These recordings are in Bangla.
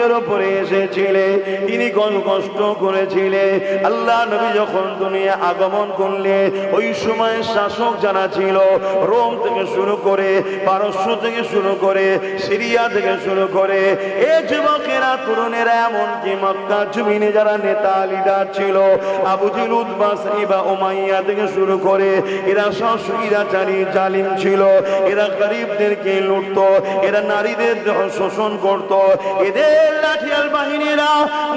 জমিনের উপরে এসেছিলেন, তিনি কষ্ট করেছিলেন। আল্লাহ নবী যখন দুনিয়া আগমন করলেন, ওই সময় শাসক যারা ছিল, রোম থেকে শুরু করে, পারস্য থেকে শুরু করে, সিরিয়া থেকে শুরু করে, এ যুবকেরা, তরুণেরা, এমনকি মক্কা জমিনে যারা নেতা লিডার ছিল, আবু জেহেল, উতবা, সাইবা, উমাইয়া থেকে শুরু করে, এরা সব স্বৈরাচারী জালিম ছিল। এরা গরিবদেরকে লুটত, এরা নারীদের শোষণ করত। এদের লাঠিয়াল বাহিনীরা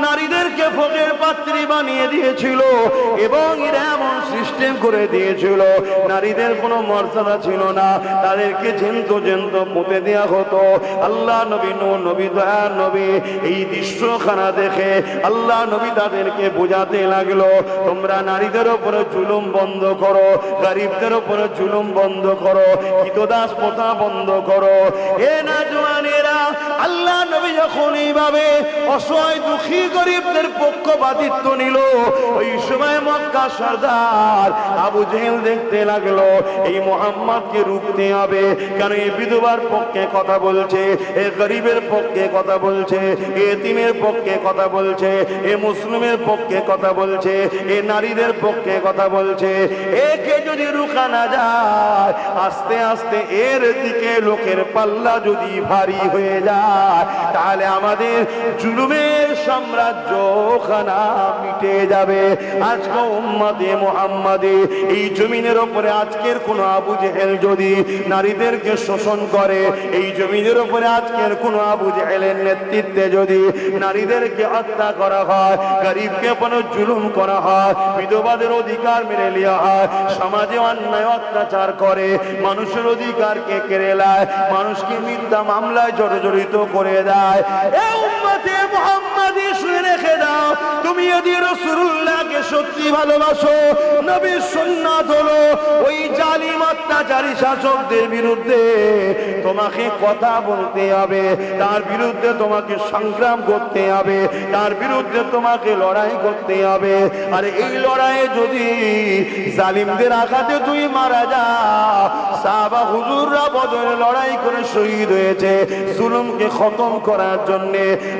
নারীদেরকে ভোগের পাত্রী বানিয়ে দিয়েছিল এবং এরা এমন সিস্টেম করে দিয়েছিল, নারীদের কোনো মর্যাদা ছিল না, তাদেরকে জেন্ত পুঁতে দেওয়া হতো। আল্লাহ নবী, নবী, দয়ার নবী, এই দৃশ্যখানা দেখে আল্লাহ নবী তাদেরকে বোঝাতে লাগলো, তোমরা নারীদের উপরে জুলুম বন্ধ করো, গরিবদের উপরে জুলুম বন্ধ করো, কৃতদাস প্রথা বন্ধ করো। এ না জওয়ানেরা, আল্লাহ নবী যখন এইভাবে অসহায় দুঃখী গরিবদের পক্ষপাতিত্ব নিল, ওই সময় মক্কা সরদার আবু জেহেল দেখতে লাগলো এই মুহাম্মদকে রুখতে হবে, কেন এই বিধবার পক্ষে কথা বলছে, এ গরিবের পক্ষে কথা বলছে, এ এতিমের পক্ষে কথা বলছে, এ মুসলিমের পক্ষে কথা বলছে, এ নারীদের পক্ষে কথা বলছে। একে যদি রুখা না যায়, আস্তে আস্তে এর দিকে লোকের পাল্লা যদি ভারী হয়ে যায়, তাহলে আমাদের জুলুমের সাম্রাজ্য খানা মিটে যাবে। আজকে উম্মতে মুহাম্মাদী এই জমিনের উপরে আজকের কোন আবু জেহেল যদি নারীদেরকে শোষণ করে, এই জমিনের উপরে আজকের কোন আবু জেহেলের নেতৃত্বে যদি নারীদেরকে হত্যা করা হয়, গরিবকে কোনো জুলুম করা হয়, বিধবাদের অধিকার মেরে নেওয়া হয়, সমাজে অন্যায় অত্যাচার করে, মানুষের অধিকারকে কেড়ে নেয়, মানুষকে মিথ্যা মামলায় জড়িত করে দেয়, এ উম্মতে মুহাম্মাদী শুনে রেখে দাও, তুমি যদি রাসূলুল্লাহকে সত্যি ভালোবাসো, নবীর সুন্নাত হলো ওই জালিম অত্যাচারী শাসকদের বিরুদ্ধে তোমাকে কথা বলতে হবে, তার বিরুদ্ধে তোমাকে সংগ্রাম করতে হবে, তার বিরুদ্ধে তোমাকে লড়াই করতে হবে। আর এই লড়াইয়ে যদি জালিমদের আঘাতে তুই মারা যাও, সাহাবা হুজুররা বদরে লড়াই করে শহীদ হয়েছে জুলুমকে খতম করার জন্য।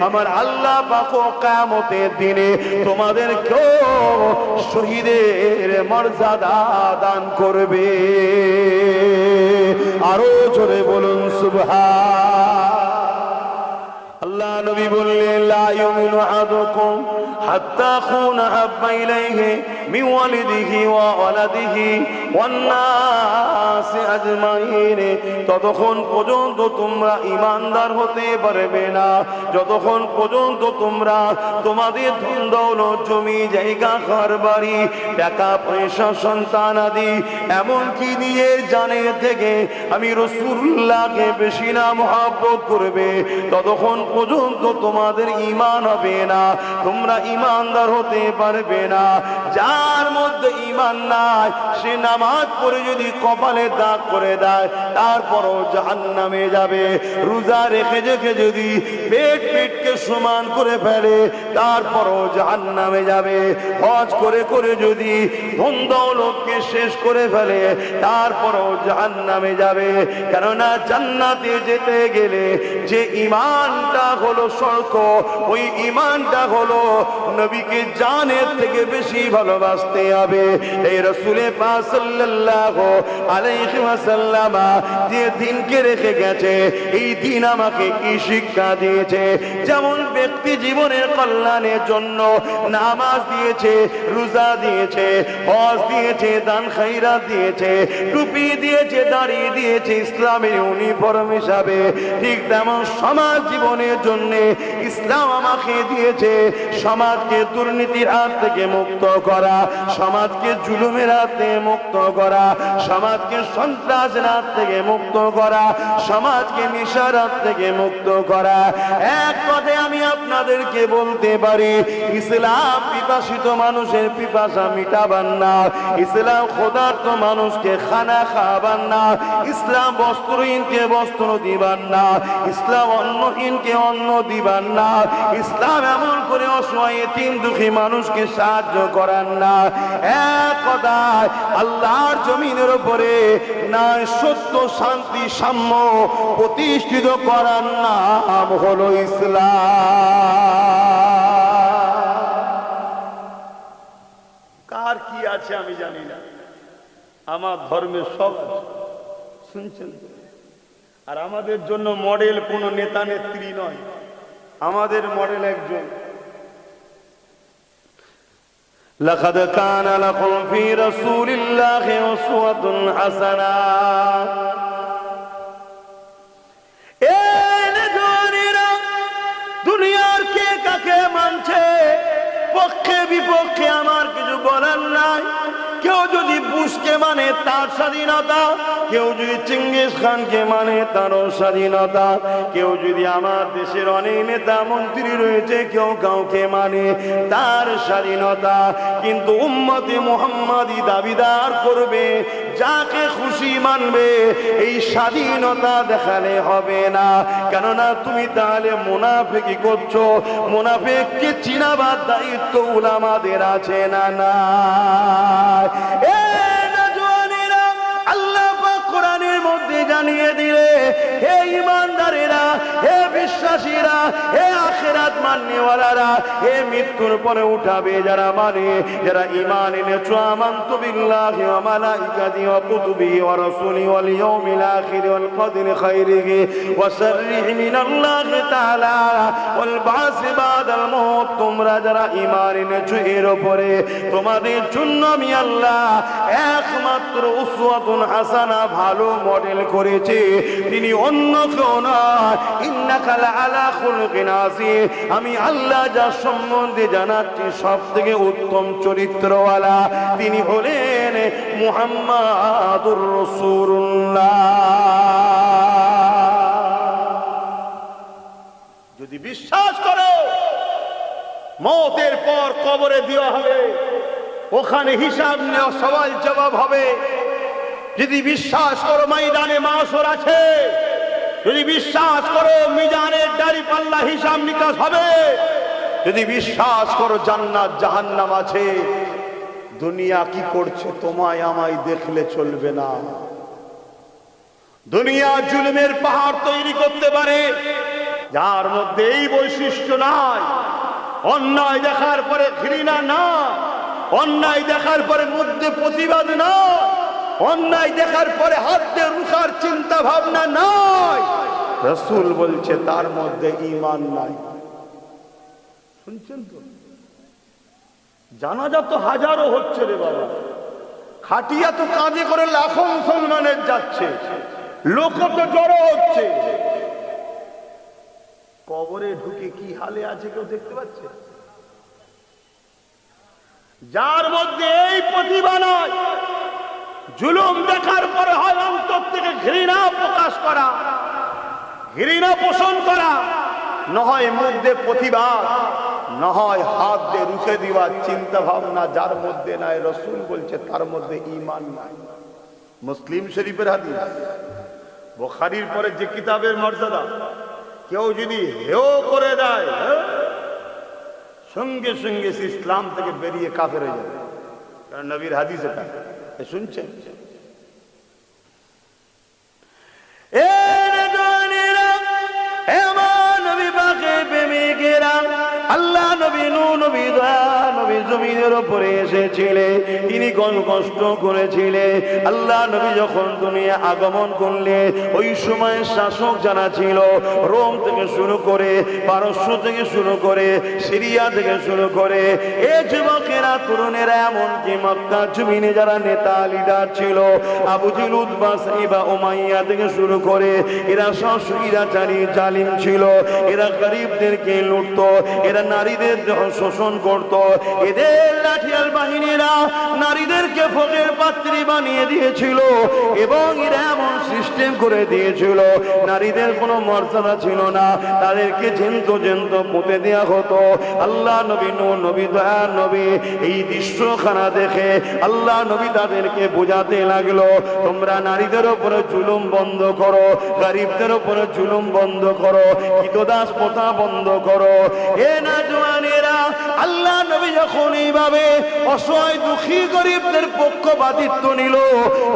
আমার আল্লাহ পাক কিয়ামতের দিনে তোমাদেরকেও শহীদের মর্যাদা দান করবে। আরো জোরে বলুন সুবহান। আল্লাহ নবী বললেন, লা ইউমিনু আহাদুকুম হাত্তা আকুনা আহাব্বা ইলাইহি মিন ওয়ালিদিহি ওয়া ওয়ালাদিহি ওয়ান নাসি আজমাইন। ততক্ষণ পর্যন্ত তোমরা ঈমানদার হতে পারবে না যতক্ষণ পর্যন্ত তোমরা তোমাদের ধন দৌলত, জমি জায়গা, ঘর বাড়ি, টাকা পয়সা, সন্তান আদি এমনকি দিয়ে জানের থেকে আমি রাসূলুল্লাহকে বেশি না মহব্বত করবে, ততক্ষণ পর্যন্ত তোমাদের ঈমান হবে না, তোমরা ঈমানদার হতে পারবে না। যার মধ্যে ঈমান নাই, সে নামাজ পড়ে যদি কপালে দাগ করে দেয়, তারপরও জাহান্নামে যাবে। রোজা রেখে রেখে যদি পেটকে সমান করে ফেলে, তারপরও জাহান্নামে যাবে। হজ করে করে যদি ধন দৌলতকে শেষ করে ফেলে, তারপরও জাহান্নামে যাবে। কেননা জান্নাতে যেতে গেলে যে ঈমানটা হলো শর্ত, ওই ঈমানটা হলো নবীকে জানের থেকে বেশি ভালোবাসতে হবে। এই রাসূল পাক সাল্লাল্লাহু আলাইহি ওয়াসাল্লাম যে দিনকে রেখে গেছে, এই দিন আমাকে কি শিক্ষা দিয়েছে? যেমন ব্যক্তি জীবনের কল্যাণের জন্য নামাজ দিয়েছে, রোজা দিয়েছে, হজ দিয়েছে, দান খায়রাত দিয়েছে, টুপি দিয়েছে, দাড়ি দিয়েছে ইসলামের ইউনিফর্ম হিসাবে, ঠিক তেমন সমাজ জীবনের জন্য ইসলাম আমাকে দিয়েছে সমাজকে দুর্নীতির হাত থেকে মুক্ত করা, সমাজকে জুলুমের হাত থেকে মুক্ত করা, সমাজকে সন্ত্রাসের হাত থেকে মুক্ত করা, সমাজকে নেশার হাত থেকে মুক্ত করা। এক কথায় আমি আপনাদেরকে বলতে পারি, ইসলাম পিপাসিত মানুষের পিপাসা মিটাবার না, ইসলাম ক্ষুধার্ত মানুষকে খানা খাওয়াবার না, ইসলাম বস্ত্রহীনকে বস্ত্র দিবার না, ইসলাম অন্নহীনকে অন্ন দিবার না, ইসলাম এমন করে অসহায় এতিম দুঃখী মানুষকে সাহায্য করার না। না। এক কথায় আল্লাহর জমিনের উপরে ন্যায় সত্য শান্তি সাম্য প্রতিষ্ঠিত করার নাম হলো ইসলাম। কার কি আছে আমি জানি না, আমার ধর্মের সব আছে, শুনছেন? আর আমাদের জন্য মডেল কোন নেতা নেত্রী নয়, আমাদের মডেল একজন। লাকাদ কানা লাকুম ফি রাসূলিল্লাহি উসওয়াতুন হাসানা। দুনিয়ার কে কাকে মানছে, পক্ষে বিপক্ষে আমার কিছু বলার নাই। কেউ যদি বুশকে মানে তার স্বাধীনতা, কেউ যদি চেঙ্গিস খানকে মানে তারও স্বাধীনতা, কেউ যদি আমার দেশের অনেক নেতা মন্ত্রী রয়েছে কেউ কাউকে মানে তার স্বাধীনতা। কিন্তু উম্মতে মুহাম্মাদি দাবিদার করবে যাকে খুশি মানবে, এই স্বাধীনতা দেখালে হবে না। কেননা তুমি তাহলে মুনাফিকি করছো। মুনাফিককে চিনাবার দায়িত্ব উলামাদের আছে না না? আল্লাহ পাক কোরআনের মধ্যে জানিয়ে দিলে, হে ঈমানদারেরা, হে বিশ্বাসীরা, হে আখিরাত মাননেওয়ালারা, হে মৃত্যুর পরে উঠাবে যারা মানে, যারা ঈমান এনেছো, আমানতু বিল্লাহি ওয়া মালাইকাতিহি ওয়া কুতুবিহি ওয়া রাসূলিহি ওয়াল ইয়াউমিল আখির ওয়াল কদরি খাইরিহি ওয়া শাররিহি মিনাল্লাহি তাআলা ওয়াল বাসি বাদাল মউত। তোমরা যারা ঈমান এনেছো এর উপরে তোমাদের জন্য আমি আল্লাহ একমাত্র উসওয়াতুন হাসানা ভালো মডেল করেছে, তিনি অন্য কেউ নয়। ইন্নাকা লাআলা খুলুকিন আযীম। আমি আল্লাহ যার সম্বন্ধে জানাচ্ছি সব থেকে উত্তম চরিত্রওয়ালা, তিনি হলেন মুহাম্মাদুর রাসূলুল্লাহ। যদি বিশ্বাস করো মওতের পর কবরে দেওয়া হবে, ওখানে হিসাব নেওয়া সওয়াল জবাব হবে, যদি বিশ্বাস করো ময়দানে মাশর আছে, যদি বিশ্বাস করো মিজানের দাড়ি পাল্লা হিসাব নিকাশ হবে, যদি বিশ্বাস করো জান্নাত জাহান্নাম আছে, দুনিয়া কি করছে তোমায় আমায় দেখলে চলবে না। দুনিয়া জুলুমের পাহাড় তৈরি করতে পারে, যার মধ্যে এই বৈশিষ্ট্য নাই। অন্যায় দেখার পরে ঘৃণা না, অন্যায় দেখার পরে মধ্যে প্রতিবাদ না, অন্যায় দেখার পরে হাত দিয়ে রুখার চিন্তা ভাবনা নাই। রাসূল বলছে তার মধ্যে ঈমান নাই। শুনছেন তো? জানাজা তো হাজারো হচ্ছে রে বাবা, খাটিয়া তো কাঁধে করে লাখো মুসলমানের যাচ্ছে, লোক তো জড়ো হচ্ছে। কবরে ঢুকে কি হালে আছে কেউ দেখতে পাচ্ছে? যার মধ্যে এই প্রতিভা নয়, জুলুম দেখার পরে হয় অন্তর থেকে ঘৃণা প্রকাশ করা, ঘৃণা পোষণ করা, নহয় মধ্যে প্রতিবাদ, নহয় হাত দিয়ে রুখে দেওয়ার চিন্তা ভাবনা যার মধ্যে নাই, রাসূল বলছে তার মধ্যে ঈমান নাই। মুসলিম শরীফের হাদিস, বুখারীর পরে যে কিতাবের মর্যাদা, কেউ যদি হেও করে দেয় সঙ্গে সঙ্গে সে ইসলাম থেকে বেরিয়ে কাফের হয়ে যাবে, কারণ নবীর হাদিস এটা। শুনছেন? আল্লাহ নবী নূহ নবী দয়া নবী জমিনের উপরে এসেছিলেন, তিনি কোন কষ্ট করেছিলেন। আল্লাহ নবী যখন দুনিয়া আগমন করলেন, ওই সময় শাসক যারা ছিল, রোম থেকে শুরু করে, পারস্য থেকে শুরু করে, সিরিয়া থেকে শুরু করে, এই যুবকেরা তরুণেরা, এমনকি মক্কা জমিনে যারা নেতা লিডার ছিল, আবু জেহেল উতবা সাইবা উমাইয়া থেকে শুরু করে, এরা সব স্বৈরাচারী জালিম ছিল। এরা গরিবদেরকে লুটত, এরা নারীদের শোষণ করত। এদের লাঠিয়াল বাহিনীরা নারীদেরকে ভোগের পাত্রী বানিয়ে দিয়েছিল, এবং এরা এমন সিস্টেম করে দিয়েছিল নারীদের কোনো মর্যাদা ছিল না, তাদেরকে জেন্ত জেন্ত পুঁতে দেওয়া হতো। আল্লাহ নবী নূহ নবী দয়া নবী এই দৃশ্যখানা দেখে আল্লাহ নবী তাদেরকে বোঝাতে লাগলো, তোমরা নারীদের উপরে জুলুম বন্ধ করো, গরিবদের উপরে জুলুম বন্ধ করো, কৃতদাস প্রথা বন্ধ করো। এ না জওয়ানেরা, আল্লাহ নবী যখন এইভাবে অসহায় দুঃখী গরিবদের পক্ষপাতিত্ব নিল,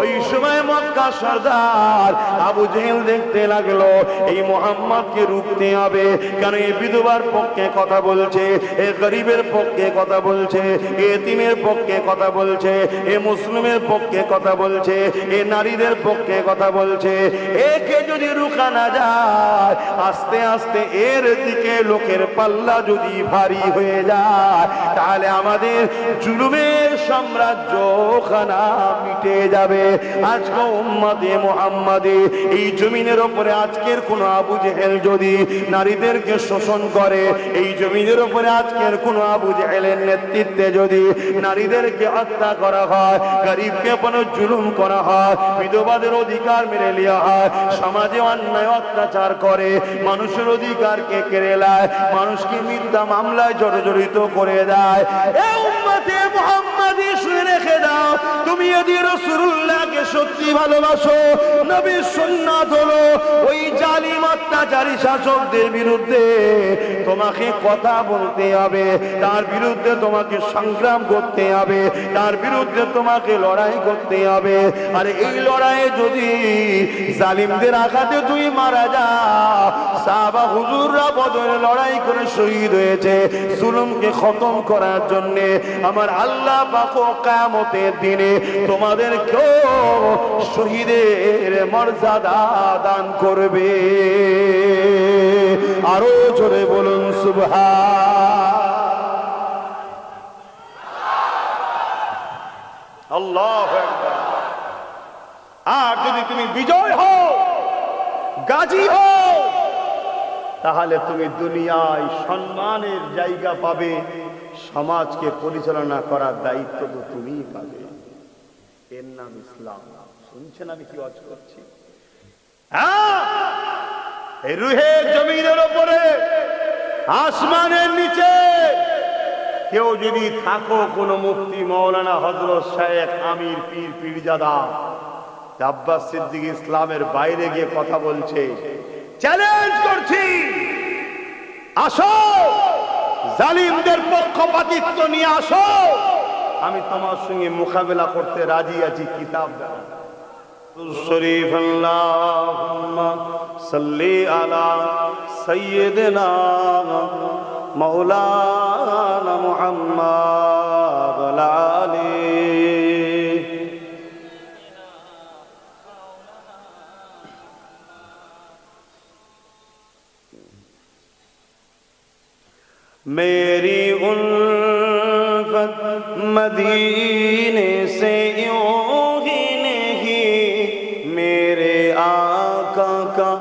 ওই সময় মক্কা সরদার আবু জেহেল দেখতে লাগলো এই মুহাম্মদকে রুখতে হবে, কেন এই বিধবার পক্ষে কথা বলছে, এ গরিবের পক্ষে কথা বলছে, এতিমের পক্ষে কথা বলছে, এ মুসলিমের পক্ষে কথা বলছে, এ নারীদের পক্ষে কথা বলছে। একে যদি রুখা না যায়, আস্তে আস্তে এর দিকে লোকের পাল্লা যদি ভারী হয়ে যায়, তাহলে আমাদের জুলুমের সাম্রাজ্য খানা মিটে যাবে। আজকে উম্মতে মুহাম্মাদি এই জমিনের উপরে আজকের কোন আবু জেহেল যদি নারীদেরকে শোষণ করে, এই জমিনের উপরে আজকের কোন আবু জেহেলের নেতৃত্বে যদি নারীদেরকে হত্যা করা হয়, গরিবকে কোনো জুলুম করা হয়, বিধবাদের অধিকার মেরে নেওয়া হয়, সমাজে অন্যায় অত্যাচার করে, মানুষের অধিকারকে কেড়ে নেয়, মানুষকে মিথ্যা মামলায় জড়িত করে দেয়, এ উম্মতে মুহাম্মাদি শুনে রেখে দাও, তুমি যদি রাসূলুল্লাহকে সত্যি ভালোবাসো, নবীর সুন্নাত হলো ওই জালিম অত্যাচারী শাসকদের বিরুদ্ধে তোমাকে কথা বলতে হবে, তার বিরুদ্ধে তোমাকে সংগ্রাম করতে হবে, তার বিরুদ্ধে তোমাকে লড়াই করতে হবে। আর এই লড়াইয়ে যদি জালিমদের আঘাতে তুই মারা যাও, সাহাবা হুজুররা বদরে লড়াই করে শহীদ হয়েছে জুলুমকে খতম করার জন্য। আমার আল্লাহ পাক কিয়ামতের দিনে তোমাদেরকেও শহীদের মর্যাদা দান করবে। আরো জোরে বলুন সুবহান আল্লাহু আকবার। আর যদি তুমি বিজয় হও, গাজী হও, তাহলে তুমি দুনিয়ায় সম্মানের জায়গা পাবে, সমাজকে পরিচালনা করার দায়িত্ব তো তুমিই পাবে। এর নাম ইসলাম। শুনছেন আমি কি ওয়াজ করছি? এই রুহের জমিনের উপরে, আসমানের নিচে কেউ যদি থাকো, কোন মুফতি, মাওলানা, হযরত, শায়েখ, আমির, পীর, পীরজাদা, আব্বাস সিদ্দিক ইসলামের বাইরে গিয়ে কথা বলছে, চ্যালেঞ্জ করছি, আসো, জালিমদের পক্ষপাতিত্ব নিয়ে আসো, আমি তোমার সঙ্গে মোকাবেলা করতে রাজি আছি। কিতাব দাও শরীফ। আল্লাহুম্মা সাল্লি আলা সাইয়্যিদিনা মাওলানা মুহাম্মাদ ওয়া আলি। मेरी उल्फत मदीने से यूं ही नहीं, मेरे आका का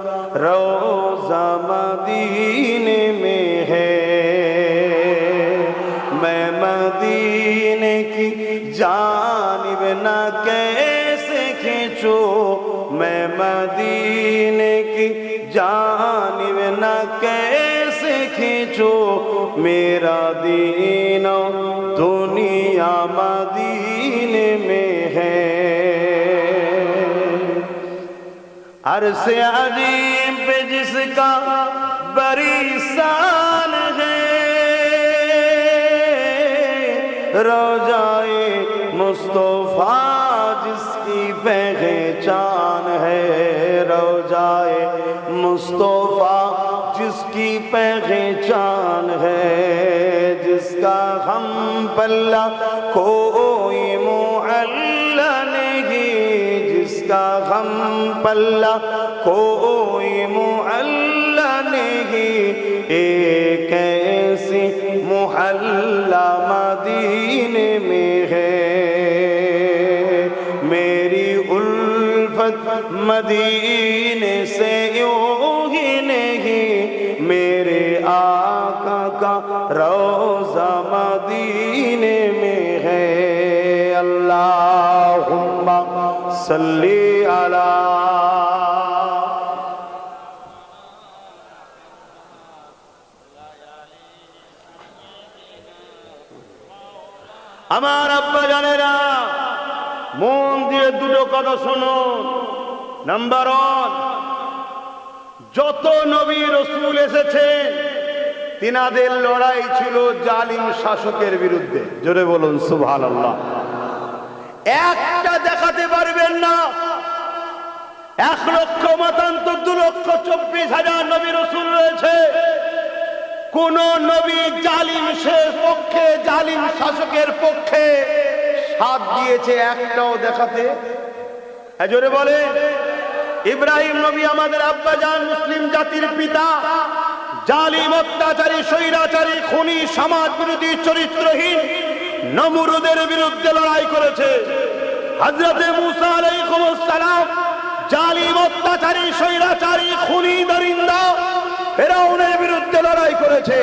रोज़ा मदीने में है, मैं मदीने की जानिब न कैसे खींचूं, मैं मदीने की जानिब न कैसे खींचो, मेरा दीन दुनिया मदीने में है। अरसे अजीम पे जिसका बड़ी शान है, रोज़ाए मुस्तफा जिसकी पहचान है, रोज़ाए मुस्तफा जिसकी पहचान है, जिसका हम पल्ला कोई मुअल्ला नहीं, जिसका हम पल्ला कोई मुअल्ला नहीं, एक ऐसी मुहल्ला मदीने में है, मेरी उल्फत मदीने से यूं ही नहीं, मेरे आका का रोज़ा मदीने में है। अल्लाहुम्मा सल्ली अला। আমার আব্বা জানেরা, মন দিয়ে দুটো কথা শুনুন। নাম্বার 1, যত নবী রাসূল এসেছেন তিনাদের লড়াই ছিল জালিম শাসকের বিরুদ্ধে। জোরে বলুন সুবহানাল্লাহ। একটা দেখাতে পারবেন না 1,00,000 মতান্তর 2,24,000 নবী রাসূল রয়েছে, কোন নবী জালিমের পক্ষে, জালিম শাসকের পক্ষে সাথ দিয়েছে একটাও দেখাতে? জোরে বলে। ইব্রাহিম নবী আমাদের আব্বাজান, মুসলিম জাতির পিতা, জালিম অত্যাচারী স্বৈরাচারী খুনি সমাজ বিরোধী চরিত্রহীন নমরুদের বিরুদ্ধে লড়াই করেছে। হযরতে মূসা আলাইহিস সালাম জালিম অত্যাচারী স্বৈরাচারী খুনি দরিন্দা ফেরাউনের বিরুদ্ধে লড়াই করেছে।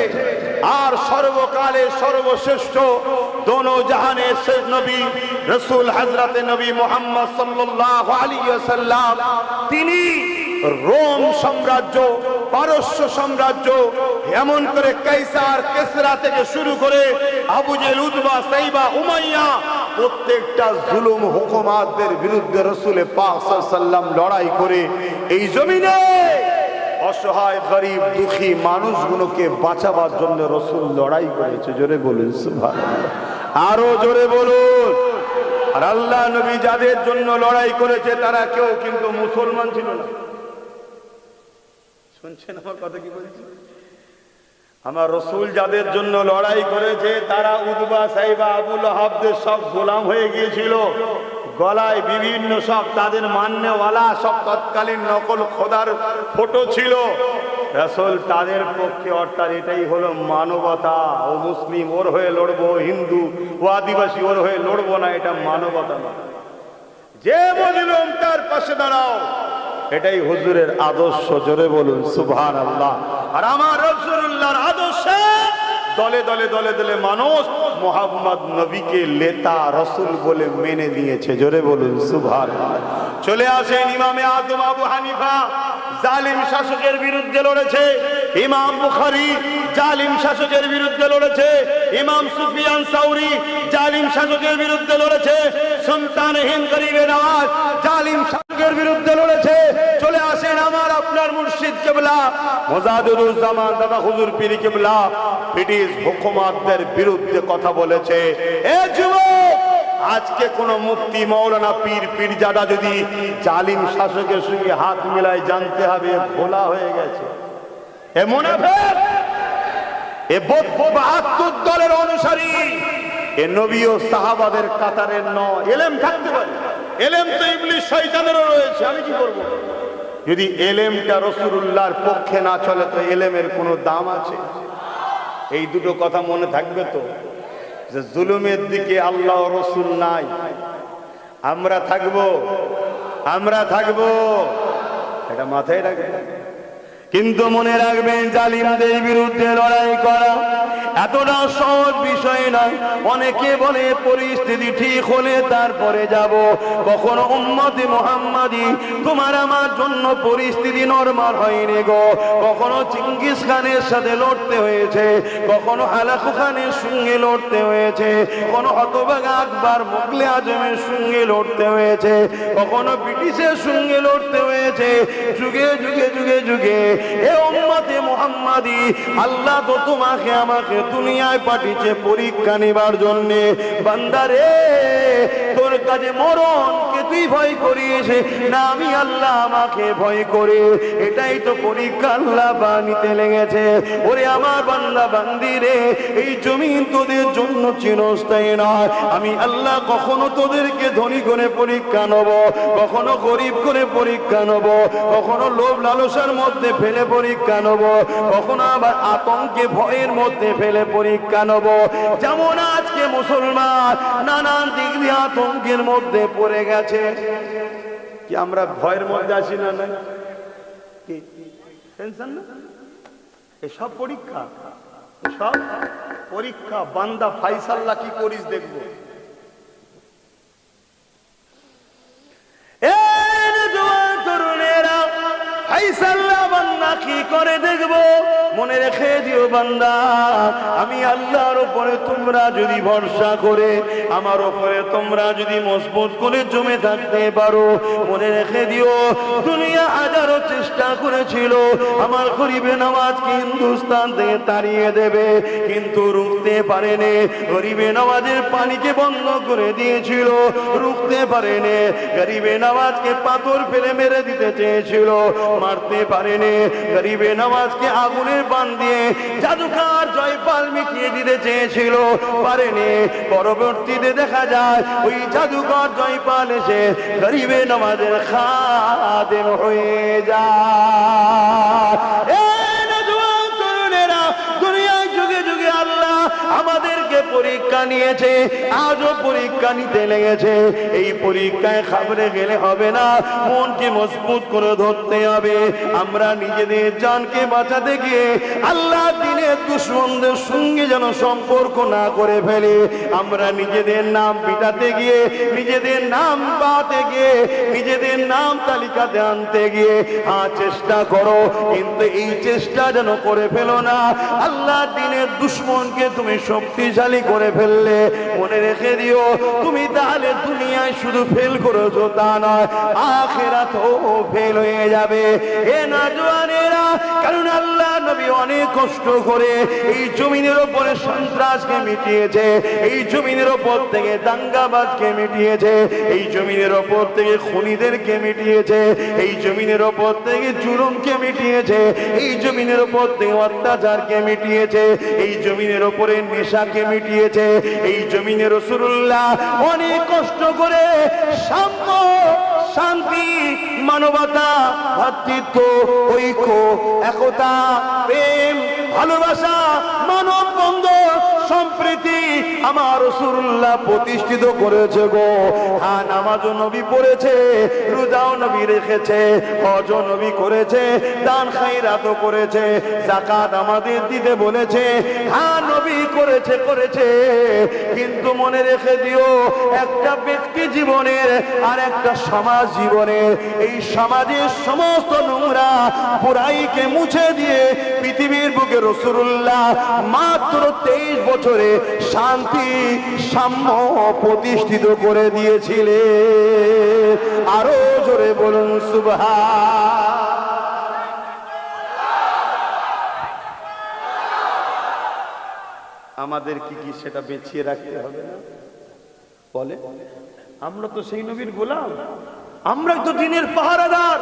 আর সর্বকালের সর্বশ্রেষ্ঠ দোনো জাহানের শেষ নবী রাসূল হযরতে নবী মুহাম্মদ সাল্লাল্লাহু আলাইহি ওয়াসাল্লাম, তিনি রোম সাম্রাজ্য, পারস্য সাম্রাজ্য, এমন করে কাইসার কেসরা থেকে শুরু করে আবু জেহেল, উতবা, সাইবা, উমাইয়া, প্রত্যেকটা জুলুম হুকুমাতদের বিরুদ্ধে রাসূল পাক সাল্লাল্লাহু আলাইহি ওয়াসাল্লাম লড়াই করে এই জমিনে অসহায় গরিব দুঃখী মানুষগুলোকে বাঁচাবার জন্য রাসূল লড়াই করেছে। জোরে বলুন সুবহানাল্লাহ, আরো জোরে বলুন। আর আল্লাহ নবী যাদের জন্য লড়াই করেছে তারা কেউ কিন্তু মুসলমান ছিল না। শুনছেন আমার কথা কি বলছি? আমার রাসূল যাদের জন্য লড়াই করেছে তারা উতবা, সাইবা, আবু লাহাবদের সব গোলাম হয়ে গিয়েছিল। গলায় বিভিন্ন সব তাদের মান্যওয়ালা সব তৎকালীন নকল খোদার ফটো ছিল। রাসূল তাদের পক্ষে, অর্থাৎ এটাই হলো মানবতা। ও মুসলিম ওর হয়ে লড়বো, হিন্দু ও আদিবাসী ওর হয়ে লড়বো না, এটা মানবতা না। যে মজলুম তার পাশে দাঁড়াও, এটাই হুজুরের আদর্শ। জোরে বলুন সুবহানাল্লাহ। আর আমার রাসূলুল্লাহর আদর্শে দলে দলে দলে দলে মানুষ মুহাম্মদ নবীকে নেতা রাসূল বলে মেনে নিয়েছে। জোরে বলুন সুবহানাল্লাহ। চলে আসেন ইমামে আযম আবু হানিফা, জালিম শাসকের বিরুদ্ধে লড়েছে। ইমাম বুখারী জালিম শাসকের বিরুদ্ধে লড়েছে। ইমাম সুফিয়ান সাউরি জালিম শাসকের বিরুদ্ধে লড়েছে। সুলতান হিন্দ গরিবে নওয়াজ জালিম শাসকের বিরুদ্ধে লড়েছে। চলে আসেন আমার আপনার মুর্শিদ কিবলা মুজাদ্দিদুজ জামান দাদা হুজুর পীর কিবলা ব্রিটিশ হুকুমাতদের বিরুদ্ধে কথা বলেছে। এ যুবক, আজকে কোন মুফতি, মাওলানা, পীর, পীরজাদা যদি জালিম শাসকের সঙ্গে হাত মিলায়, জানতে হবে ভোলা হয়ে গেছে। এ মুনাফিক, এ 72 দলের অনুসারী, এ নবী ও সাহাবাদের কাতারের নয়। এলেম থাকতে পারে, এলেম তো ইবলিস শয়তানেরও রয়েছে। আমি কি করব? যদি এলেমটা রাসূলুল্লাহর পক্ষে না চলে তো এলেমের কোনো দাম আছে? এই দুটো কথা মনে থাকবে তো, যে জুলুমের দিকে আল্লাহ ও রাসূল নাই, আমরা থাকবো, আমরা থাকবো, এটা মাথায় রাখবেন। কিন্তু মনে রাখবেন, জালিমদের বিরুদ্ধে লড়াই করা এতটা সহজ বিষয় নয়। অনেকে বলে পরিস্থিতি ঠিক হলে তারপরে যাব। কখনো উম্মতে মুহাম্মাদি তোমার আমার জন্য পরিস্থিতি নরমাল হয়নি গো। কখনো চিঙ্গিস খানের সাথে লড়তে হয়েছে, কখনো হালাকু খানের সঙ্গে লড়তে হয়েছে, কখনো হতভাগা আকবর মুগলে আজমের সঙ্গে লড়তে হয়েছে, কখনো ব্রিটিশের সঙ্গে লড়তে হয়েছে। যুগে যুগে যুগে যুগে এ উম্মতে মুহাম্মাদি আল্লাহ তো তোমাকে আমাকে দুনিয়ায় পাঠিয়েছে পরীক্ষা নেবার জন্য। বান্দারে, তোর কাছে মরণকে তুই ভয় করিস না, আমি আল্লাহ আমাকে ভয় করে, এটাই তো পরীক্ষা আল্লাহ বানিতে লেগেছে। ওরে আমার বান্দা বান্দি রে, এই জমিন তোদের জন্য চিরস্থায়ী নয়। আমি আল্লাহ কখনো তোদেরকে ধনী করে পরীক্ষা নেব, কখনো গরিব করে পরীক্ষা নেব, কখনো লোভ লালসার মধ্যে ফেলে পরীক্ষা নেব, কখনো আবার আতঙ্কে ভয়ের মধ্যে ফেলে পরীক্ষা নেব। যেমন আজকে মুসলমান নানান দিক দিয়ে আতঙ্কের মধ্যে পড়ে গেছে। কি আমরা ভয়ের মধ্যে আছি না? না কি টেনশন না? এসব পরীক্ষা, সব পরীক্ষা। বান্দা ফাইসাল্লাহ কি করিস দেখবো। ফাইসাল্লাহ বান্দা কি করে দেখবো। মনে রেখে দিও বান্দা, আমি আল্লাহর উপরে তোমরা যদি ভরসা করে, আমার উপরে তোমরা যদি মজবুত করে জমে থাকতে পারো, মনে রেখে দিও দুনিয়া হাজারো চেষ্টা করেছিল আমার গরিবে নওয়াজকে হিন্দুস্তান থেকে তাড়িয়ে দেবে, কিন্তু রুখতে পারেনি। গরিবে নওয়াজের পানিকে বন্ধ করে দিয়েছিল, রুখতে পারেনি। গরিবে নওয়াজকে পাথর ফেলে মেরে দিতে চেয়েছিল, মারতে পারেনি। গরিবে নওয়াজকে আগুনের বান দিয়ে জাদুকার জয়পাল মিটিয়ে দিতে চেয়েছিল, পারেনি। পরবর্তীতে দেখা যায় ওই জাদুকর জয়পাল এসে গরিবে নওয়াজের খাদেম হয়ে যায়। দুনিয়ায় যুগে যুগে আল্লাহ আমাদেরকে পরীক্ষা নিয়েছে, আজও পরীক্ষা নিতে লেগেছে। এই পরীক্ষায় খাবরে গেলে হবে না, মনকে মজবুত করে ধরতে হবে। আমরা নিজেদের জানকে বাঁচাতে গিয়ে আল্লাহ দিনের দুশমনদের সঙ্গে যেন সম্পর্ক না করে ফেলে। আমরা নিজেদের নাম পিটাতে গিয়ে, নিজেদের নাম পাতে গিয়ে, নিজেদের নাম তালিকাতে আনতে গিয়ে চেষ্টা করো, কিন্তু এই চেষ্টা যেন করে ফেলো না আল্লাহ দিনের দুশমনকে তুমি শক্তিশালী করে ফেললে। মনে রেখে দিও তুমি তাহলে দুনিয়ায় শুধু ফেল করেছো তা নয়, আখিরাতেও ফেল হয়ে যাবে। এ নওজওয়ানেরা, কারণ আল্লাহ নবী অনেক কষ্ট করে এই জমিনের উপরে সন্ত্রাসকে মিটিয়েছে, এই জমিনের উপর থেকে দাঙ্গাবাজকে মিটিয়েছে, এই জমিনের উপর থেকে খুনিদেরকে মিটিয়েছে, এই জমিনের উপর থেকে জুলুমকে মিটিয়েছে, এই জমিনের উপর থেকে অত্যাচারকে মিটিয়েছে, এই জমিনের উপরে নেশাকে মিটিয়েছে। এই জমিনে রাসূলুল্লাহ অনেক কষ্ট করে সাম্য, শান্তি, মানবতা, ভ্রাতৃত্ব, ঐক্য, একতা, প্রেম, ভালোবাসা, মানব বন্ধন, সম্প্রীতি আমার রাসূলুল্লাহ প্রতিষ্ঠিত করেছে গো। হ্যাঁ, নামাজও নবী পড়েছে, রোজাও নবী রেখেছে, হজও নবী করেছে, দান খায়রাতও করেছে, যাকাত আমাদের দিতে বলেছে। হ্যাঁ, নবী করেছে করেছে, কিন্তু মনে রেখে দিও একটা ব্যক্তি জীবনের আর একটা সমাজ জীবনের, এই সমাজের সমস্ত নোংরা বুরাইকে মুছে দিয়ে পৃথিবীর বুকে রাসূলুল্লাহ মাত্র 23 বছরে শান্তি, সাম্য প্রতিষ্ঠিত করে দিয়েছিলেন। আরো জোরে বলুন সুবহান। আমাদের কি কি সেটা বেঁচিয়ে রাখতে হবে না? বলে আমরা তো সেই নবীর গোলাম, আমরা তো দিনের পাহারাদার,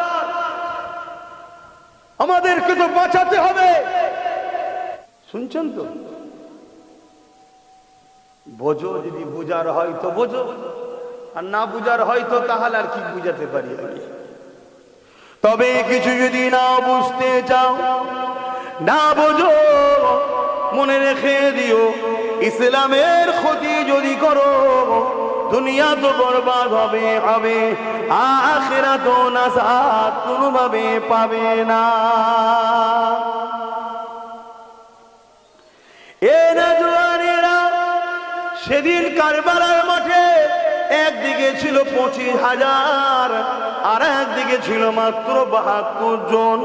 আমাদেরকে তো বাঁচাতে হবে। শুনছেন তো? বোঝো, যদি বুঝার হয় তো বোঝো, আর না বুঝার হয় তো তাহলে আর কি বুঝাতে পারি আমি। তবে কিছু যদি না বুঝতে চাও, না বোঝো, মনে রেখে দিও ইসলামের ক্ষতি যদি করো দুনিয়া তো বরবাদ হবে হবে, আখিরাত ও নাজাত কোনোভাবে পাবে না। এ নওজওয়ানেরা, সেদিন কারবালার মাঠে একদিকে ছিল 25,000 আর একদিকে ছিল মাত্র 72 জন।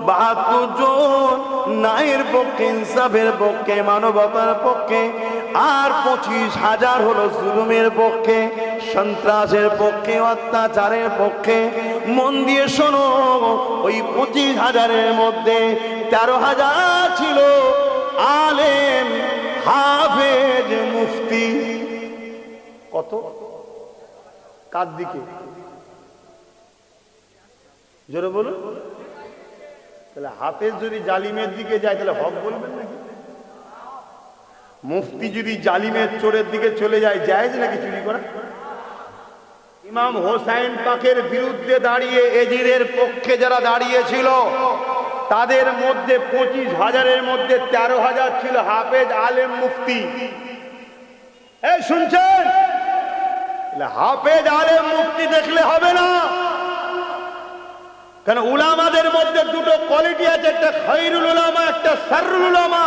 72 জন ন্যায়ের পক্ষে, ইনসাফের পক্ষে, মানবতার পক্ষে, আর 25,000 হলো জুলুমের পক্ষে, সন্ত্রাসের পক্ষে, অত্যাচারের পক্ষে। মন দিয়ে শোনো, ওই 25,000-এর মধ্যে 13,000 ছিল আলেম, হাফেজ, মুফতি। কত? কার দিকে? জোরে বলুন। তাহলে হাফেজ যদি জালিমের দিকে যায় তাহলে হক বলবেন নাকি? মুফতি যদি জালিমের চোরের দিকে চলে যায়, জায়েজ নাকি চুরি করা? ইমাম হোসাইন পাকের বিরুদ্ধে দাঁড়িয়ে এজিরের পক্ষে যারা দাঁড়িয়েছিল তাদের মধ্যে 25,000-এর মধ্যে 13,000 ছিল হাফেজ, আলেম, মুফতি। এই শুনছেন? হাফেজ, আলেম, মুফতি দেখলে হবে না, কারণ উলামাদের মধ্যে দুটো কোয়ালিটি আছে, একটা খায়রুল উলামা, একটা শাররুল উলামা।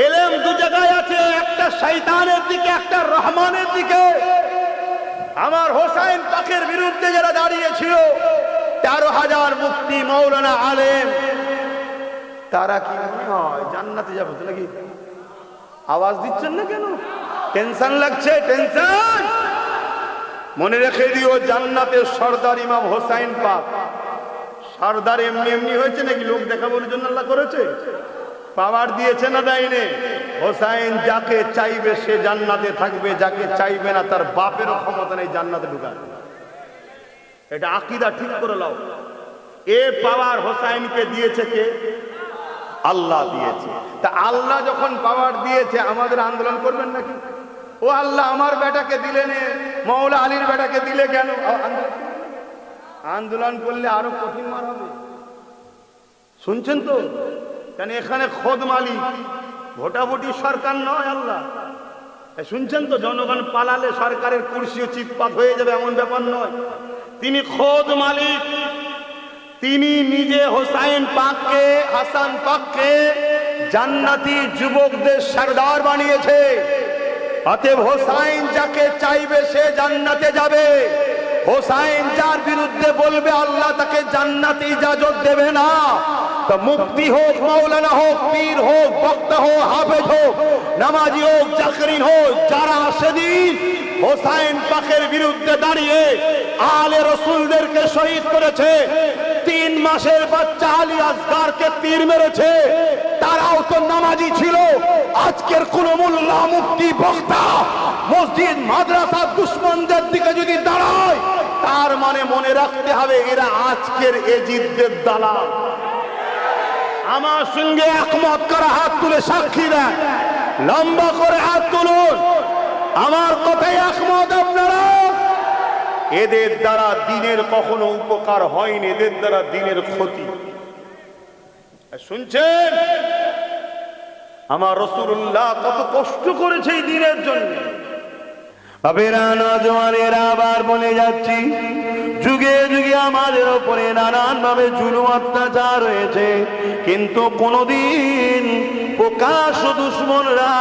ইলম দু জায়গায় আছে, একটা শয়তানের দিকে, একটা রহমানের দিকে। আমার হোসাইন পাকের বিরুদ্ধে যারা দাঁড়িয়েছিল 13,000 মুফতি, মাওলানা, আলেম, তারা কি মনে হয় জান্নাতে যাবে তো নাকি? আওয়াজ দিচ্ছেন না কেন? টেনশন লাগছে? টেনশন মনে রেখে দিও, জান্নাতের সর্দার ইমাম হোসাইন পাক। সর্দার এমনি এমনি হয়েছে নাকি? লোক দেখানোর জন্য আল্লাহ করেছে? পাওয়ার দিয়েছে না দেয়নি? হোসাইন যাকে চাইবে সে জান্নাতে থাকবে, যাকে চাইবে না তার বাপেরও ক্ষমতা নেই জান্নাতে ঢুকার। এটা আকীদা ঠিক করে নাও। এ পাওয়ার হোসাইনকে দিয়েছে কে? আল্লাহ দিয়েছে। তা আল্লাহ যখন পাওয়ার দিয়েছে, আমাদের আন্দোলন করবেন নাকি? ও আল্লাহ আমার বেটাকে দিলে নে, মৌলা আলীর বেটাকে দিলে কেন? আন্দোলন করলে আরো কঠিন মার হবে। শুনছেন তো? কেন এখানে খোদ মালিক, ভোটাভুটি সরকার নয় আল্লাহ। শুনছেন তো? জনগণ পালালে সরকারের কুরসিও চিৎপাত হয়ে যাবে এমন ব্যাপার নয়। তিনি খোদ মালিক। তিনি নিজে হোসাইন পাককে, হাসান পাককে জান্নাতি যুবকদের সরদার বানিয়েছে। অতএব হোসাইন যাকে চাইবে সে জান্নাতে যাবে। হোসাইন যার বিরুদ্ধে বলবে আল্লাহ তাকে জান্নাতে ইজাজত দেবে না। তো মুফতি হোক, মাওলানা হোক, পীর হোক, বক্তা হোক, হাফেজ হোক, নামাজি হোক, জাকরিন হোক, যারা সেদিন হোসাইন পাকের বিরুদ্ধে দাঁড়িয়ে আলে রসুলদেরকে শহীদ করেছে, 3 মাসের বাচ্চা আলী আসগারকে তীর মেরেছে, তারাও তো নামাজি ছিল। আজকের কোন মোল্লা, মুফতি, বক্তা মসজিদ মাদ্রাসা দুশ্মনদের দিকে যদি দাঁড়ায়, তার মানে মনে রাখতে হবে এরা আজকের এজিদদের দালাল। আমার সঙ্গে একমত করা হাত তুলে সাক্ষী দেন, লম্বা করে হাত তুলুন। আমার কথায় একমত আপনারা? এদের দ্বারা দিনের কখনো উপকার হয়নি, এদের দ্বারা দিনের ক্ষতি। শুনছেন? আমার রাসূলুল্লাহ কত কষ্ট করেছে এই দিনের জন্য। বাবেরা, নওজওয়ানেরা, আবার বলে যাচ্ছি, যুগে যুগে আমাদের উপরে নানান ভাবে জুলুম অত্যাচার হয়েছে, কিন্তু কোনদিন প্রকাশ্য দুশমনরা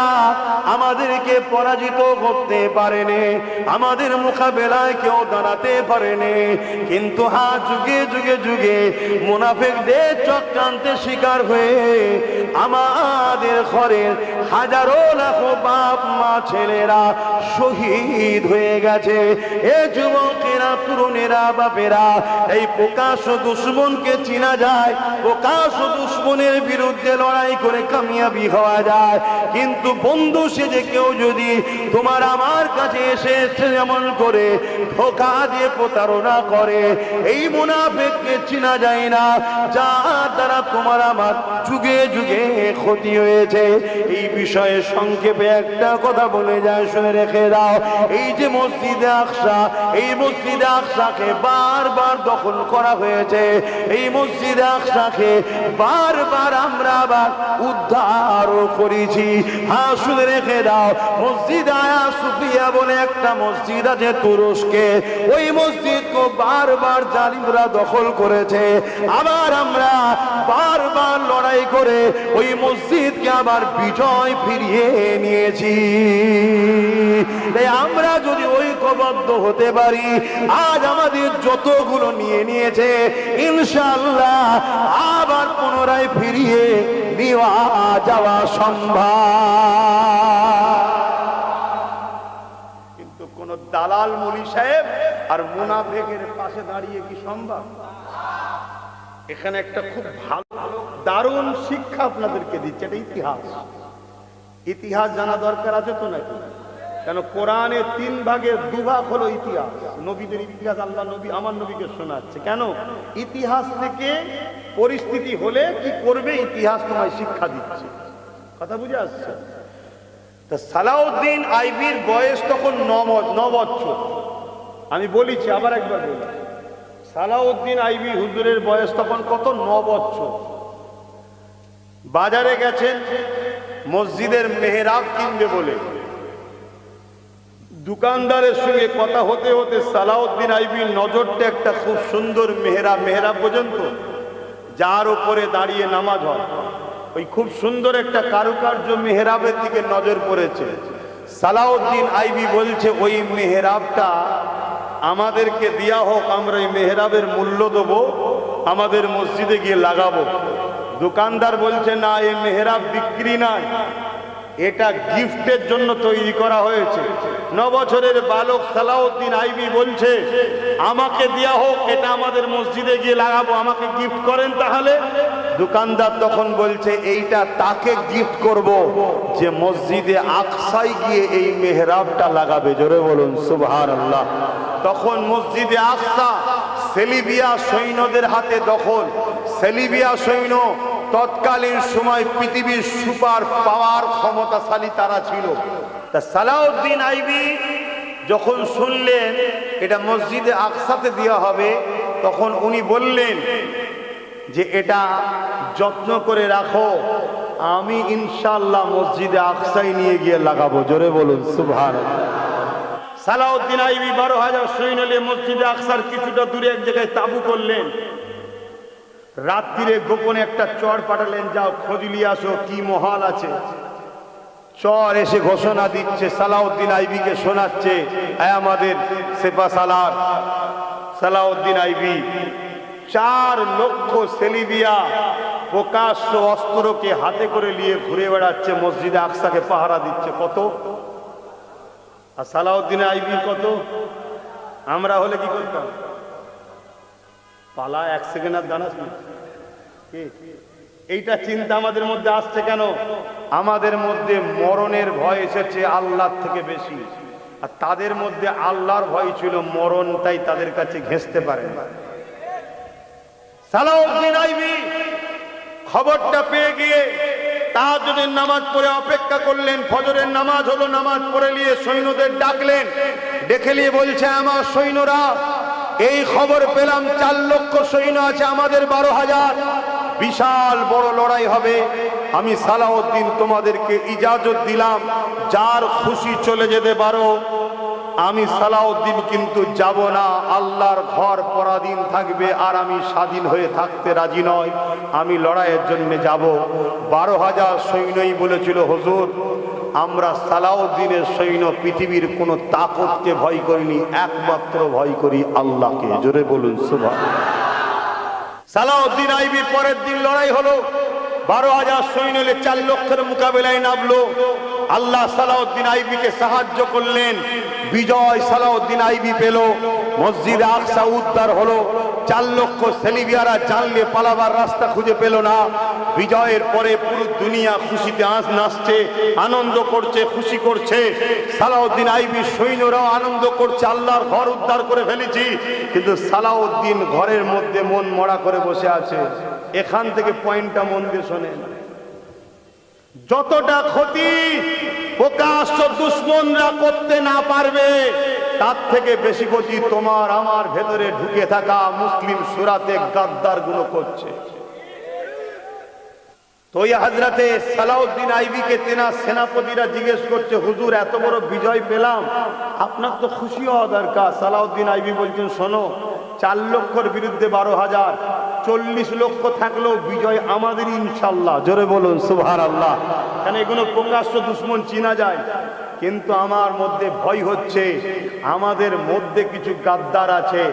আমাদেরকে পরাজিত করতে পারেনি, আমাদের মোকাবেলায় কেউ দাঁড়াতে পারেনি। কিন্তু যুগে যুগে যুগে মুনাফিকদের চক্রান্তে শিকার হয়ে আমাদের ঘরের হাজারো লাখো বাপ মা ছেলেরা শহীদ হয়ে গেছে। এ যুবকেরা, তরুণেরা, বাপেরা, এই প্রকাশ্য দুশমনকে চিনা যায়, প্রকাশ্য দুশমনের বিরুদ্ধে লড়াই করে কামিয়াবি হওয়া যায়। কিন্তু বন্ধু সেজে কেউ যদি তোমার আমার কাছে এসে যেমন করে ধোঁকা দিয়ে প্রতারণা করে, এই মুনাফিককে চিনা যায় না, যার দ্বারা তোমার আমার যুগে যুগে ক্ষতি হয়েছে। এই বিষয়ে সংক্ষেপে একটা কথা বলে যায়, শুনে রেখে দাও। এই যে মসজিদে আকসা, এই মসজিদে আকসাকে বারবার দখল করা হয়েছে, এই মসজিদে আকসাকে বারবার আমরা আবার উদ্ধার করেছি। হ্যাঁ, শুনে রেখে দাও, মসজিদ আয়া সুফিয়া বলে একটা মসজিদ আছে তুরস্কে, ওই মসজিদকে বারবার জালিমরা দখল করেছে। আবার আমরা বারবার লড়াই করে ওই মসজিদকে আবার বিজয় ফিরিয়ে নিয়েছি। তাই আমরা যদি ঐক্যবদ্ধ হতে পারি, আজ আমাদের যতগুলো নিয়ে নিয়েছে ইনশাআল্লাহ আবার পুনরায় ফিরিয়ে নেওয়া যাওয়া সম্ভব। কিন্তু কোন দালাল মুলি সাহেব আর মুনাফিকের পাশে দাঁড়িয়ে কি সম্ভব? এখানে একটা খুব ভালো দারুণ শিক্ষা আপনাদেরকে দিচ্ছে, এটা ইতিহাস। ইতিহাস জানা দরকার আছে তো নাকি? কেন কোরআনে 3 ভাগের 2 ভাগ হলো ইতিহাস। নবীদের ইতিহাস আল্লাহ নবী আমার নবীকে শোনাচ্ছে। কেন? ইতিহাস থেকে পরিস্থিতি হলে কি করবে ইতিহাস তোমায় শিক্ষা দিচ্ছে। কথা বুঝে আসছে? তা সালাউদ্দিন আইবির বয়স তখন 9 বছর। আমি বলেছি, আবার একবার বলি, সালাউদ্দিন আইবি হুজুরের বয়স তখন কত? 9 বছর। বাজারে গেছেন মসজিদের মেহরাব কিনবে বলে, দোকানদারের সঙ্গে কথা হতে হতে সালাউদ্দিন আইবির নজরটা একটা খুব সুন্দর মেহরাব পর্যন্ত, যার উপরে দাঁড়িয়ে নামাজ হয়, ওই খুব সুন্দর একটা কারুকার্য মেহরাবের দিকে নজর পড়েছে। সালাউদ্দিন আইবি বলছে, ওই মেহরাবটা আমাদেরকে দেয়া হোক, আমরা এই মেহরাবের মূল্য দেবো, আমাদের মসজিদে গিয়ে লাগাবো। দোকানদার বলছে না, এই মেহরাব বিক্রি নয়, এটা গিফটের জন্য তৈরি করা হয়েছে। 9 বছরের বালক সালাউদ্দিন আইবি বলছে আমাকে দেয়া হোক, এটা আমাদের মসজিদে গিয়ে লাগাবো, আমাকে গিফট করেন তাহলে। দোকানদার তখন বলছে এইটা তাকে গিফট করব যে মসজিদে আকসায় গিয়ে এই মেহরাবটা লাগাবে। জোরে বলুন সুবহানাল্লাহ। তখন মসজিদে আকসা সেলিবিয়া সৈন্যদের হাতে দখল। সেলিবিয়া সৈন্য তৎকালীন সময় পৃথিবীর সুপার পাওয়ার ক্ষমতাশালী তারা ছিল। তা সালাউদ্দিন আইবি যখন শুনলেন এটা মসজিদে আকসাতে দেওয়া হবে, তখন উনি বললেন যে এটা যত্ন করে রাখো, আমি ইনশাআল্লাহ মসজিদে আকসায় নিয়ে গিয়ে লাগাবো। জোরে বলুন সুবহানাল্লাহ। সালাউদ্দিন আইবি 12,000 সৈন্য নিয়ে মসজিদে আকসার কিছুটা দূরে এক জায়গায় তাবু করলেন। রাত্রিরে গোপনে একটা চর পাঠালেন, যাও খোঁজ নিয়ে আসো কি মহাল আছে। চর এসে ঘোষণা দিচ্ছে, সালাউদ্দিন আইবিকে শোনাচ্ছে, আমাদের সেপা সালার সালাউদ্দিন আইবি 4 লক্ষ সেলিবিয়া প্রকাশ্য অস্ত্রকে হাতে করে নিয়ে ঘুরে বেড়াচ্ছে, মসজিদে আকসাকে পাহারা দিচ্ছে। কত? আর সালাউদ্দিন আইবি কত? আমরা হলে কি করতাম? পালা 1 সেকেন্ড আর দাঁড়াস না। এইটা চিন্তা আমাদের মধ্যে আসছে কেন? আমাদের মধ্যে মরণের ভয় এসেছে আল্লাহর থেকে বেশি, আর তাদের মধ্যে আল্লাহর ভয় ছিল, মরণটাই তাদের কাছে ঘেঁষতে পারে না। সালাউদ্দিন আইবি খবরটা পেয়ে গিয়ে তাহাজ্জুদের নামাজ পড়ে অপেক্ষা করলেন। ফজরের নামাজ হলো, নামাজ পড়ে নিয়ে সৈন্যদের ডাকলেন। ডেকে নিয়ে বলছে, আমার সৈন্যরা, এই খবর পেলাম 4 লক্ষ সৈন্য আছে, আমাদের 12,000, বিশাল বড় লড়াই হবে। আমি সালাউদ্দিন তোমাদেরকে ইজাজত দিলাম, যার খুশি চলে যেতে পারো। আমি সালাউদ্দিন কিন্তু যাব না, আল্লাহর ঘর পরাধীন থাকবে, আর আমি স্বাধীন হয়ে থাকতে রাজি নয়, আমি লড়াইয়ের জন্য যাব। 12,000 সৈন্যই বলেছিল, হুজুর আমরা সালাউদ্দিনের সৈন্য পৃথিবীর কোন তাকতকে ভয় করিনি, একমাত্র ভয় করি আল্লাহকে। জোরে বলুন সুবহানাল্লাহ। সালাউদ্দিন আইবির পরের দিন লড়াই হলো। 12,000 সৈন্য 4 লক্ষের মোকাবিলায় নামলো। আল্লাহ সালাউদ্দিন আইবিকে সাহায্য করলেন, বিজয় সালাউদ্দিন আইবি পেল। মসজিদে আকসা উদ্ধার হলো। 4 লক্ষ সেলিবিয়ারা জানলে পালাবার রাস্তা খুঁজে পেল না। বিজয়ের পরে পুরো দুনিয়া খুশিতে নাচছে, আনন্দ করছে, খুশি করছে। সালাউদ্দিন আইবি সৈন্যরাও আনন্দ করছে, আল্লাহর ঘর উদ্ধার করে ফেলেছি। কিন্তু সালাউদ্দিন ঘরের মধ্যে মন মরা করে বসে আছে। এখান থেকে পয়েন্টটা মন দিয়ে শোনেন। যতটা ক্ষতি প্রকাশ্য দুশমনরা করতে না পারবে, তার থেকে বেশি ক্ষতি তোমার আমার ভেতরে ঢুকে থাকা মুসলিম সুরাতে গাদ্দার গুলো করছে। তো এই হযরতে সালাউদ্দিন আইবিকে তেনা সেনাপতিরা জিজ্ঞেস করছে, হুজুর এত বড় বিজয় পেলাম, আপনার তো খুশি হওয়া দরকার। সালাউদ্দিন আইবি বলছেন, শোনো, 4 লক্ষর বিরুদ্ধে 12,000, 40 লক্ষ থাকলেও বিজয় আমাদের ইনশাল্লাহ। জোরে বলুন সুবহানাল্লাহ। কেন এগুলো প্রকাশ্য দুশমন চিনা যায়, কিন্তু আমার মধ্যে ভয় হচ্ছে, আমাদের মধ্যে কিছু গাদ্দার আছে।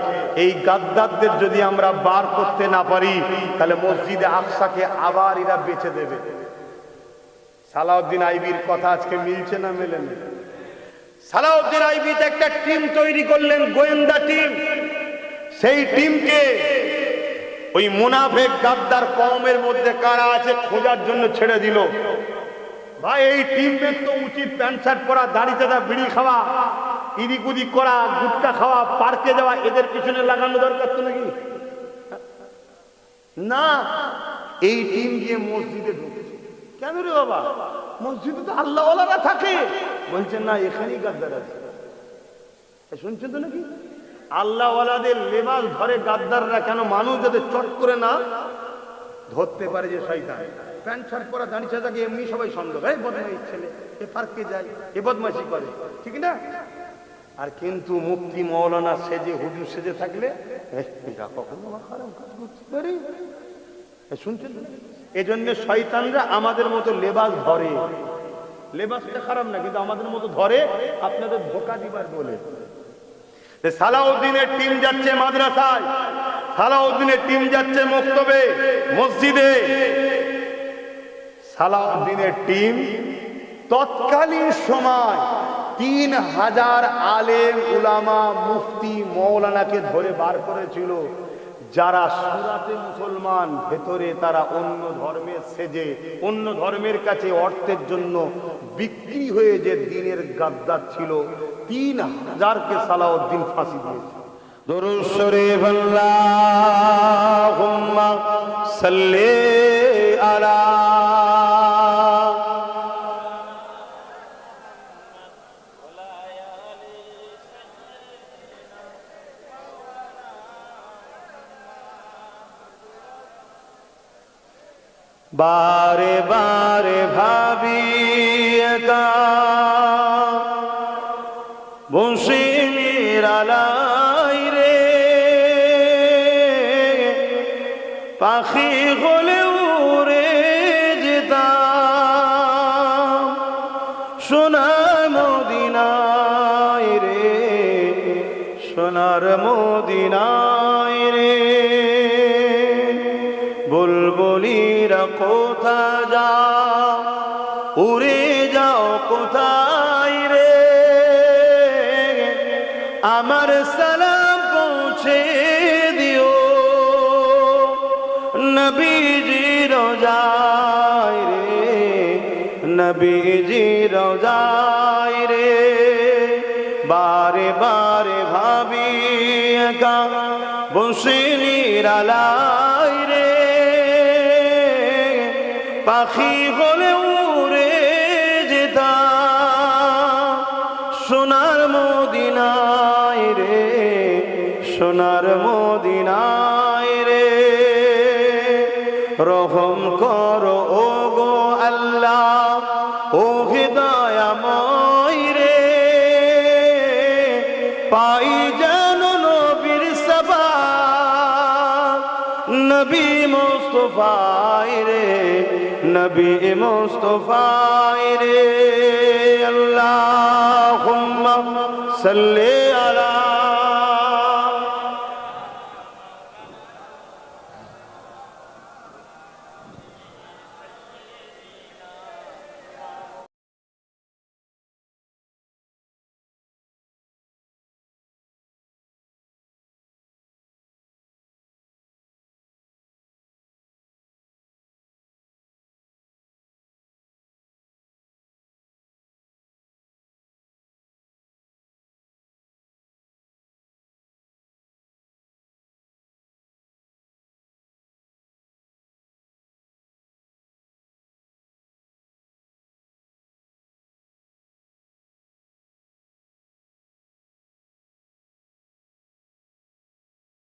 এই গাদ্দারদের যদি আমরা বার করতে না পারি, তাহলে মসজিদে আকসাকে আবার এরা বেঁচে দেবে। সালাউদ্দিন আইবির কথা আজকে মিলছে না মেলে না? সালাউদ্দিন আইবি একটা টিম তৈরি করলেন, গোয়েন্দা টিম। সেই টিমকে ওই মুনাফিক গাদ্দার কওমের মধ্যে কারা আছে খোঁজার জন্য ছেড়ে দিল। ভাই, এই টিমের তো উচিত প্যান্ট শার্ট পরা, দাড়ি চাঁদা, বিড়ি খাওয়া, ইদিক উদিক করা, গুটকা খাওয়া, পার্কে যাওয়া, এদের পিছনে লাগানো দরকার তো নাকি? না, এই টিম গিয়ে মসজিদে ঢুকেছে। কেন রে বাবা? মসজিদে তো আল্লাহওয়ালারা থাকে। বলছেন না, এখানেই গাদ্দার আছে। শুনছেন তো নাকি? আল্লাহওয়ালাদের লেবাস ধরে গাদ্দাররা। কেন? মানুষ যাতে চট করে না ধরতে পারে যে শয়তান। প্যান্ট শার্ট পরা, দাড়ি চাঁদাকে এমনি সবাই সন্দেহ, এই বদমাইশ ছেলে, এ পার্কে যায়, এ বদমাইশি করে, ঠিক না? আর কিন্তু মুফতি মৌলানা সেজে, হুজুর সেজে থাকলে এরা কখনো হারাম কাজ করতে পারে। শুনছেন? এজন্য শয়তানরা আমাদের মতো লেবাস ধরে। লেবাসটা খারাপ না, কিন্তু আমাদের মতো ধরে আপনাদের ধোঁকা দিবার বলে। সালাউদ্দিনের টিম যাচ্ছে মাদ্রাসায়। সালাউদ্দিনের টিম যাচ্ছে মক্তবে মসজিদে। সালাউদ্দিনের টিম তৎকালীন সময় 3000 আলেম উলামা মুফতি মৌলানাকে ধরে বার করেছিল, যারা সুরাতে মুসলমান, ভেতরে তারা অন্য ধর্মের সেজে অন্য ধর্মের কাছে অর্থের জন্য বিক্রি হয়ে যে দিনের গাদ্দার ছিল। 3000কে সালাউদ্দিন ফাঁসি দিয়েছে। দরুদ শরীফ আল্লাহুম্মা সাল্লি আলা বারে বারে ভাবি একা বসে নিরালাই রে, পাখি হলে উড়ে যেতাম সোনার মদিনায় রে, সোনার মদিনায় রে। বুলবুলিরা কোথা যাও, উড়ে যাও কোথায় রে, আমার সালাম পৌঁছে দিও নবীজি রোজায় রে, নবীজি রোজায় রে। বারে বারে ভাবি একা বসে নিরালাই রে, পাখি হলে উড়ে যেতাম সোনার মদিনায় রে, সোনার মদিনায় রে। রহম করো ও গো আল্লাহ, ও হিদায়াময় রে, পাই যেন নবীর সাবা, নবী মুস্তাফায় রে, নবী মুস্তাফায় রে। আল্লাহুম্মা সাল্লি